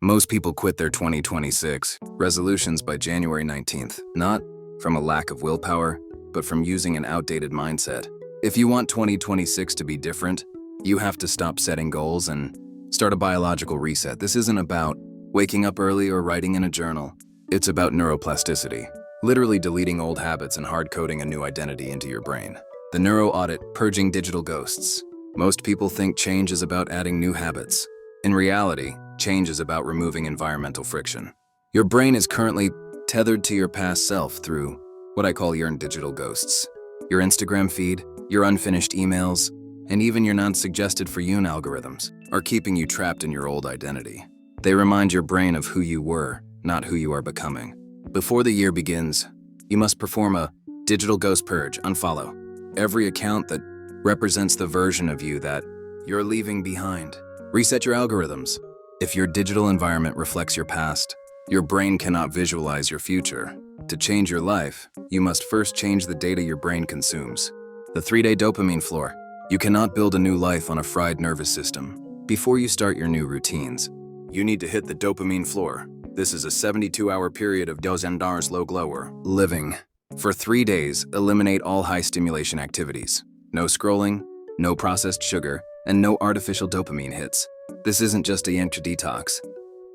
Most people quit their 2026 resolutions by January 19th, not from a lack of willpower, but from using an outdated mindset. If you want 2026 to be different, you have to stop setting goals and start a biological reset. This isn't about waking up early or writing in a journal. It's about neuroplasticity, literally deleting old habits and hard-coding a new identity into your brain. The neuro audit, purging digital ghosts. Most people think change is about adding new habits. In reality, change is about removing environmental friction. Your brain is currently tethered to your past self through what I call your digital ghosts. Your Instagram feed, your unfinished emails, and even your non-suggested for you algorithms are keeping you trapped in your old identity. They remind your brain of who you were, not who you are becoming. Before the year begins, you must perform a digital ghost purge. Unfollow every account that represents the version of you that you're leaving behind. Reset your algorithms. If your digital environment reflects your past, your brain cannot visualize your future. To change your life, you must first change the data your brain consumes. The 3-day dopamine floor. You cannot build a new life on a fried nervous system. Before you start your new routines, you need to hit the dopamine floor. This is a 72-hour period of dozendar's low glower living. For 3 days, eliminate all high stimulation activities. No scrolling, no processed sugar, and no artificial dopamine hits. This isn't just a yank detox.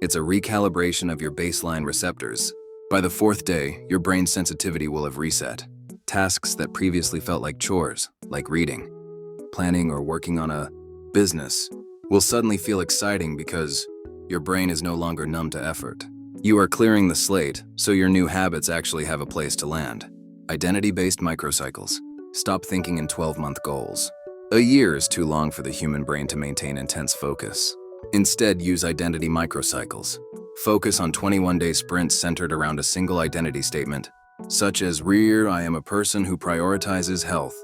It's a recalibration of your baseline receptors. By the 4th day, your brain sensitivity will have reset. Tasks that previously felt like chores, like reading, planning, or working on a business, will suddenly feel exciting because your brain is no longer numb to effort. You are clearing the slate, so your new habits actually have a place to land. Identity-based microcycles. Stop thinking in 12-month goals. A year is too long for the human brain to maintain intense focus. Instead, use identity microcycles. Focus on 21-day sprints centered around a single identity statement, such as I am a person who prioritizes health.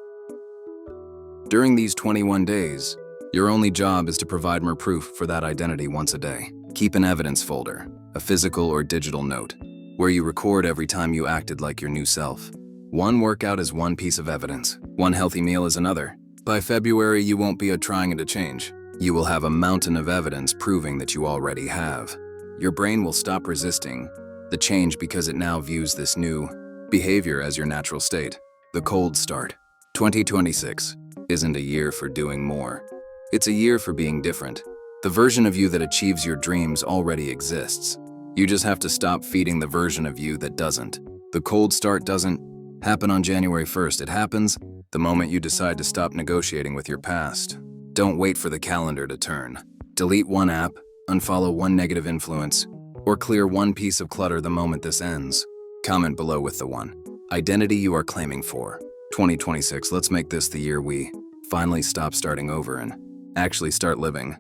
During these 21 days, your only job is to provide more proof for that identity once a day. Keep an evidence folder, a physical or digital note, where you record every time you acted like your new self. One workout is one piece of evidence. One healthy meal is another. By February, you won't be trying to change. You will have a mountain of evidence proving that you already have. Your brain will stop resisting the change because it now views this new behavior as your natural state. The cold start. 2026 isn't a year for doing more. It's a year for being different. The version of you that achieves your dreams already exists. You just have to stop feeding the version of you that doesn't. The cold start doesn't happen on January 1st. It happens the moment you decide to stop negotiating with your past. Don't wait for the calendar to turn. Delete one app, unfollow one negative influence, or clear one piece of clutter the moment this ends. Comment below with the one identity you are claiming for. 2026, let's make this the year we finally stop starting over and actually start living.